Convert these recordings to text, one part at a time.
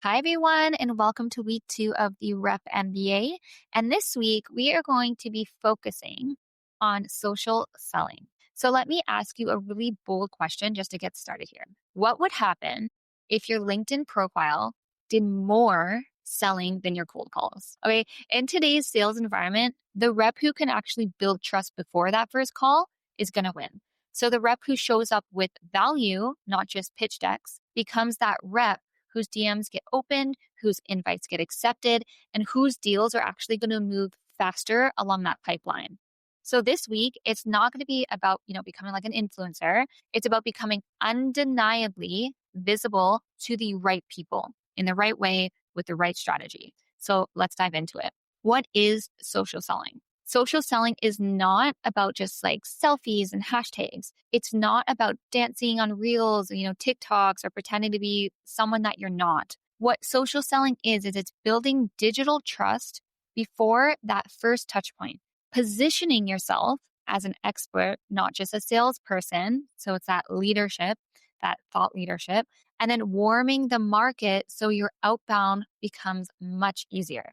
Hi, everyone, and welcome to week 2 of the Rep MBA. And this week, we are going to be focusing on social selling. So, let me ask you a really bold question just to get started here. What would happen if your LinkedIn profile did more selling than your cold calls? Okay. In today's sales environment, the rep who can actually build trust before that first call is going to win. So, the rep who shows up with value, not just pitch decks, becomes that rep whose DMs get opened, whose invites get accepted, and whose deals are actually going to move faster along that pipeline. So this week, it's not going to be about, becoming like an influencer. It's about becoming undeniably visible to the right people in the right way with the right strategy. So let's dive into it. What is social selling? Social selling is not about just like selfies and hashtags. It's not about dancing on reels, TikToks, or pretending to be someone that you're not. What social selling is it's building digital trust before that first touch point, positioning yourself as an expert, not just a salesperson. So it's that leadership, that thought leadership, and then warming the market so your outbound becomes much easier.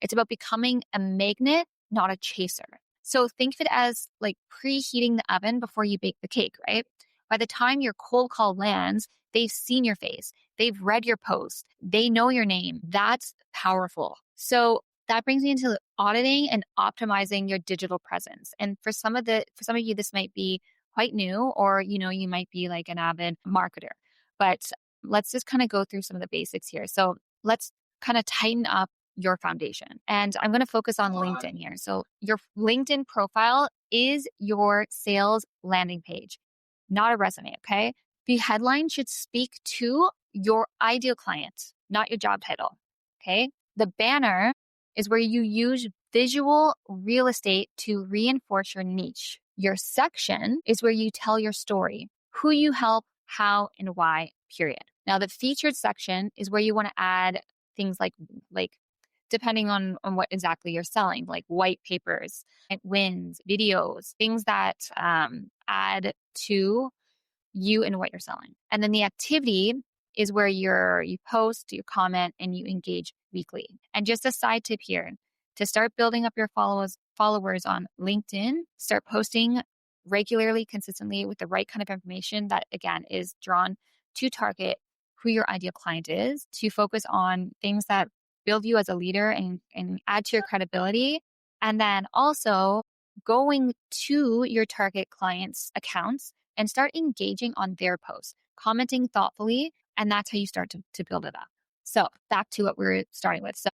It's about becoming a magnet, not a chaser. So think of it as like preheating the oven before you bake the cake, right? By the time your cold call lands, they've seen your face, they've read your post, they know your name. That's powerful. So that brings me into auditing and optimizing your digital presence. And for some of you, this might be quite new, or you might be like an avid marketer. But let's just kind of go through some of the basics here. So let's kind of tighten up your foundation. And I'm going to focus on LinkedIn here. So your LinkedIn profile is your sales landing page, not a resume, okay? The headline should speak to your ideal client, not your job title, okay? The banner is where you use visual real estate to reinforce your niche. Your section is where you tell your story, who you help, how, and why, period. Now, the featured section is where you want to add things like depending on what exactly you're selling, like white papers, wins, videos, things that add to you and what you're selling. And then the activity is where you post, you comment, and you engage weekly. And just a side tip here, to start building up your followers on LinkedIn, start posting regularly, consistently with the right kind of information that, again, is drawn to target who your ideal client is, to focus on things that build you as a leader and add to your credibility. And then also going to your target clients' accounts and start engaging on their posts, commenting thoughtfully. And that's how you start to build it up. So back to what we're starting with. So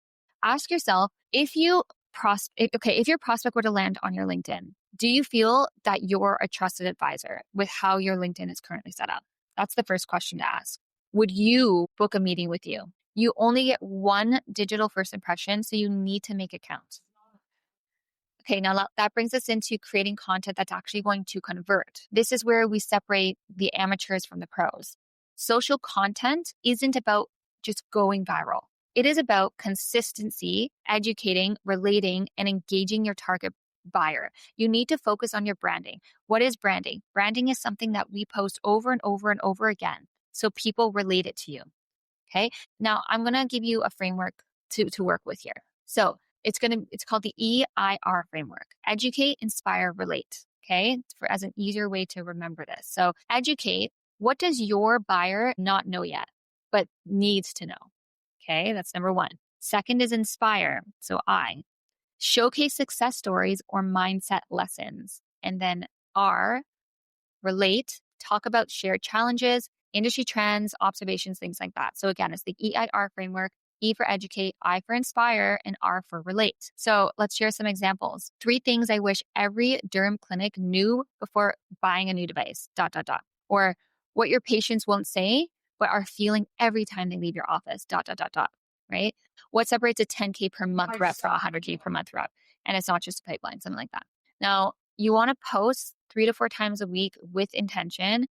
ask yourself, if your prospect were to land on your LinkedIn, do you feel that you're a trusted advisor with how your LinkedIn is currently set up? That's the first question to ask. Would you book a meeting with you? You only get one digital first impression, so you need to make it count. Okay, now that brings us into creating content that's actually going to convert. This is where we separate the amateurs from the pros. Social content isn't about just going viral. It is about consistency, educating, relating, and engaging your target buyer. You need to focus on your branding. What is branding? Branding is something that we post over and over and over again, so people relate it to you. Okay. Now I'm going to give you a framework to work with here. So it's called the EIR framework: educate, inspire, relate. Okay. As an easier way to remember this. So educate, what does your buyer not know yet, but needs to know? Okay. That's number one. Second is inspire. So showcase success stories or mindset lessons. And then R, relate, talk about shared challenges, industry trends, observations, things like that. So again, it's the EIR framework: E for educate, I for inspire, and R for relate. So let's share some examples. 3 things I wish every derm clinic knew before buying a new device, ... Or what your patients won't say, but are feeling every time they leave your office, ... Right? What separates a 10K per month rep from a 100K per month rep? And it's not just a pipeline, something like that. Now, you want to post 3 to 4 times a week with intention.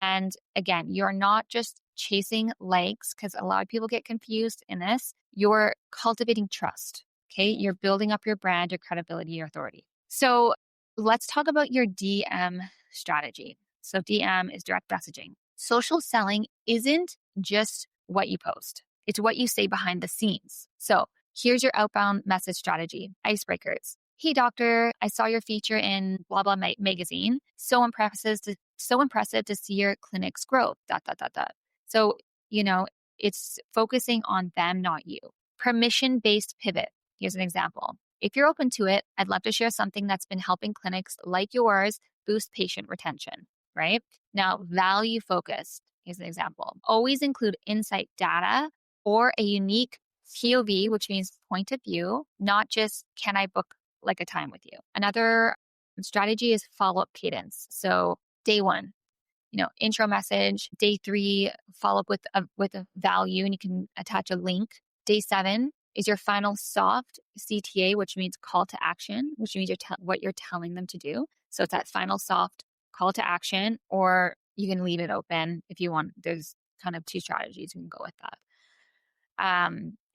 And again, you're not just chasing likes, because a lot of people get confused in this. You're cultivating trust. Okay. You're building up your brand, your credibility, your authority. So let's talk about your DM strategy. So DM is direct messaging. Social selling isn't just what you post. It's what you say behind the scenes. So here's your outbound message strategy. Icebreakers. Hey, doctor, I saw your feature in blah, blah magazine. So impressive to see your clinic's growth, dot, dot, dot, dot. So, it's focusing on them, not you. Permission-based pivot. Here's an example. If you're open to it, I'd love to share something that's been helping clinics like yours boost patient retention, right? Now, value focused. Here's an example. Always include insight data or a unique POV, which means point of view, not just can I book like a time with you. Another strategy is follow-up cadence. So day one, intro message. Day 3, follow up with a value, and you can attach a link. Day 7 is your final soft CTA, which means call to action, which means what you're telling them to do. So it's that final soft call to action, or you can leave it open if you want. There's kind of 2 strategies. You can go with that.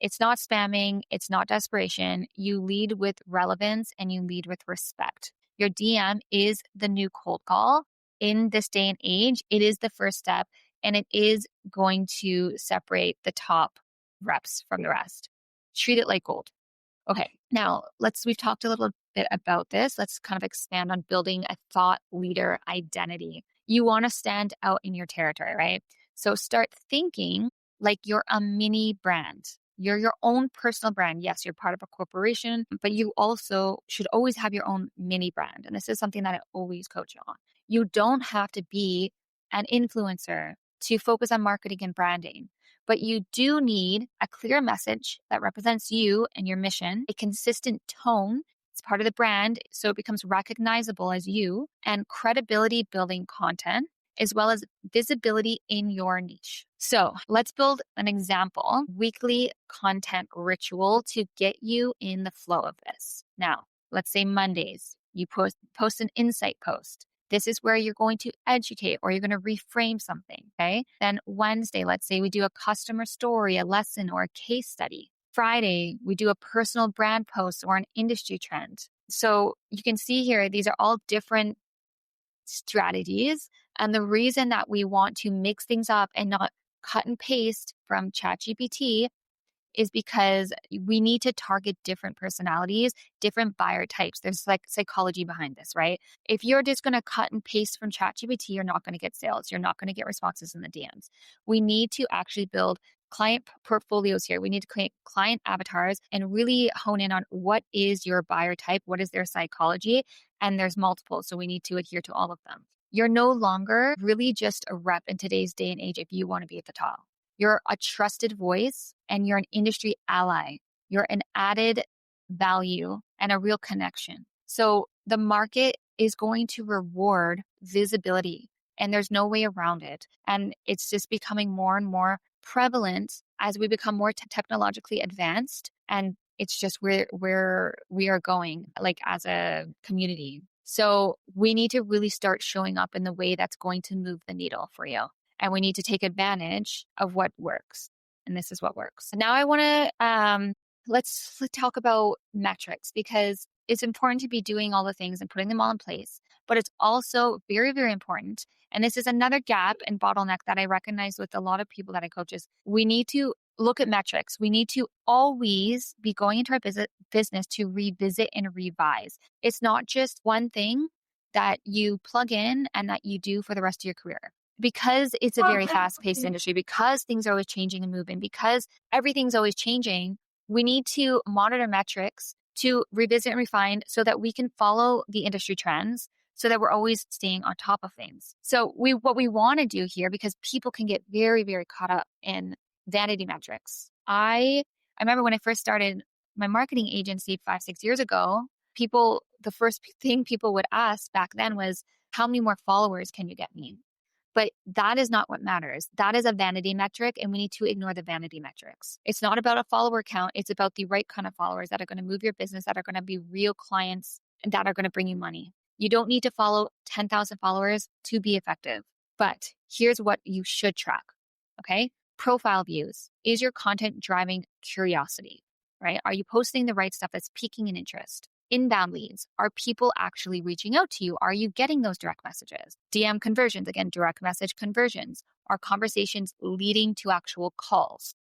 It's not spamming. It's not desperation. You lead with relevance and you lead with respect. Your DM is the new cold call. In this day and age, it is the first step, and it is going to separate the top reps from the rest. Treat it like gold. Okay, now we've talked a little bit about this. Let's kind of expand on building a thought leader identity. You want to stand out in your territory, right? So start thinking like you're a mini brand. You're your own personal brand. Yes, you're part of a corporation, but you also should always have your own mini brand. And this is something that I always coach on. You don't have to be an influencer to focus on marketing and branding, but you do need a clear message that represents you and your mission, a consistent tone. It's part of the brand, so it becomes recognizable as you, and credibility building content, as well as visibility in your niche. So let's build an example weekly content ritual to get you in the flow of this. Now, let's say Mondays, you post an insight post. This is where you're going to educate or you're going to reframe something, okay? Then Wednesday, let's say we do a customer story, a lesson, or a case study. Friday, we do a personal brand post or an industry trend. So you can see here, these are all different strategies. And the reason that we want to mix things up and not cut and paste from ChatGPT is because we need to target different personalities, different buyer types. There's like psychology behind this, right? If you're just going to cut and paste from ChatGPT, you're not going to get sales. You're not going to get responses in the DMs. We need to actually build client portfolios here. We need to create client avatars and really hone in on what is your buyer type, what is their psychology, and there's multiple. So we need to adhere to all of them. You're no longer really just a rep in today's day and age if you want to be at the top. You're a trusted voice and you're an industry ally. You're an added value and a real connection. So the market is going to reward visibility, and there's no way around it. And it's just becoming more and more prevalent as we become more technologically advanced. And it's just where we are going, like as a community. So we need to really start showing up in the way that's going to move the needle for you. And we need to take advantage of what works. And this is what works. Now I want to, let's talk about metrics, because it's important to be doing all the things and putting them all in place, but it's also very, very important. And this is another gap and bottleneck that I recognize with a lot of people that I coach is we need to look at metrics. We need to always be going into our business to revisit and revise. It's not just one thing that you plug in and that you do for the rest of your career. Because it's a very fast-paced industry, because things are always changing and moving, because everything's always changing, we need to monitor metrics to revisit and refine so that we can follow the industry trends, so that we're always staying on top of things. So what we want to do here, because people can get very, very caught up in vanity metrics. I remember when I first started my marketing agency 5-6 years ago, the first thing people would ask back then was, how many more followers can you get me? But that is not what matters. That is a vanity metric, and we need to ignore the vanity metrics. It's not about a follower count. It's about the right kind of followers that are going to move your business, that are going to be real clients, and that are going to bring you money. You don't need to follow 10,000 followers to be effective. But here's what you should track, okay? Profile views. Is your content driving curiosity, right? Are you posting the right stuff that's piquing an interest? Inbound leads. Are people actually reaching out to you? Are you getting those direct messages? DM conversions, again, direct message conversions. Are conversations leading to actual calls?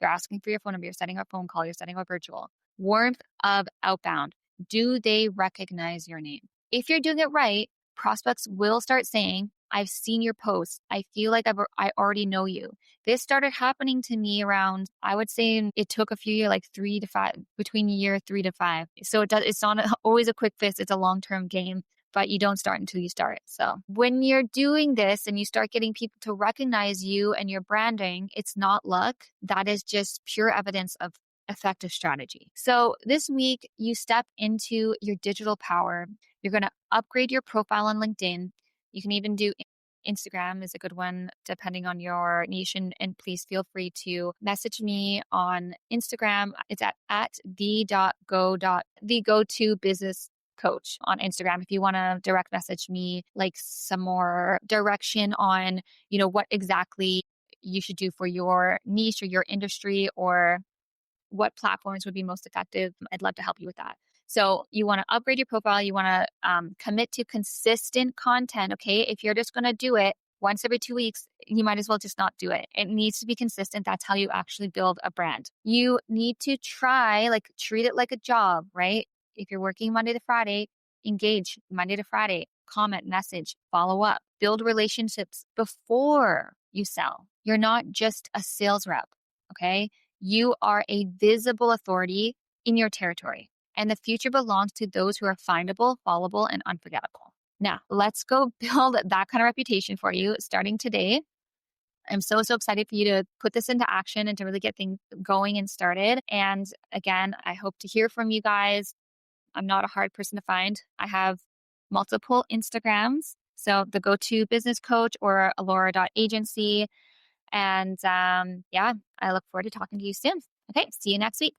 They're asking for your phone number. You're setting up a phone call. You're setting up virtual. Warmth of outbound. Do they recognize your name? If you're doing it right, prospects will start saying, I've seen your posts. I feel like I already know you. This started happening to me around, I would say it took a few years, like 3 to 5, between year 3 to 5. So it's not always a quick fix. It's a long-term game, but you don't start until you start. So when you're doing this and you start getting people to recognize you and your branding, it's not luck. That is just pure evidence of effective strategy. So this week you step into your digital power. You're going to upgrade your profile on LinkedIn. You can even do Instagram is a good one depending on your niche. And please feel free to message me on Instagram. It's at the go-to business coach on Instagram. If you want to direct message me like some more direction on, what exactly you should do for your niche or your industry, or what platforms would be most effective, I'd love to help you with that. So you want to upgrade your profile. You want to commit to consistent content. Okay. If you're just going to do it once every 2 weeks, you might as well just not do it. It needs to be consistent. That's how you actually build a brand. You need to treat it like a job, right? If you're working Monday to Friday, engage Monday to Friday, comment, message, follow up, build relationships before you sell. You're not just a sales rep. Okay. You are a visible authority in your territory, and the future belongs to those who are findable, followable, and unforgettable. Now, let's go build that kind of reputation for you starting today. I'm so excited for you to put this into action and to really get things going and started. And again, I hope to hear from you guys. I'm not a hard person to find. I have multiple Instagrams. So the go-to business coach or alora.agency. And yeah, I look forward to talking to you soon. Okay, see you next week.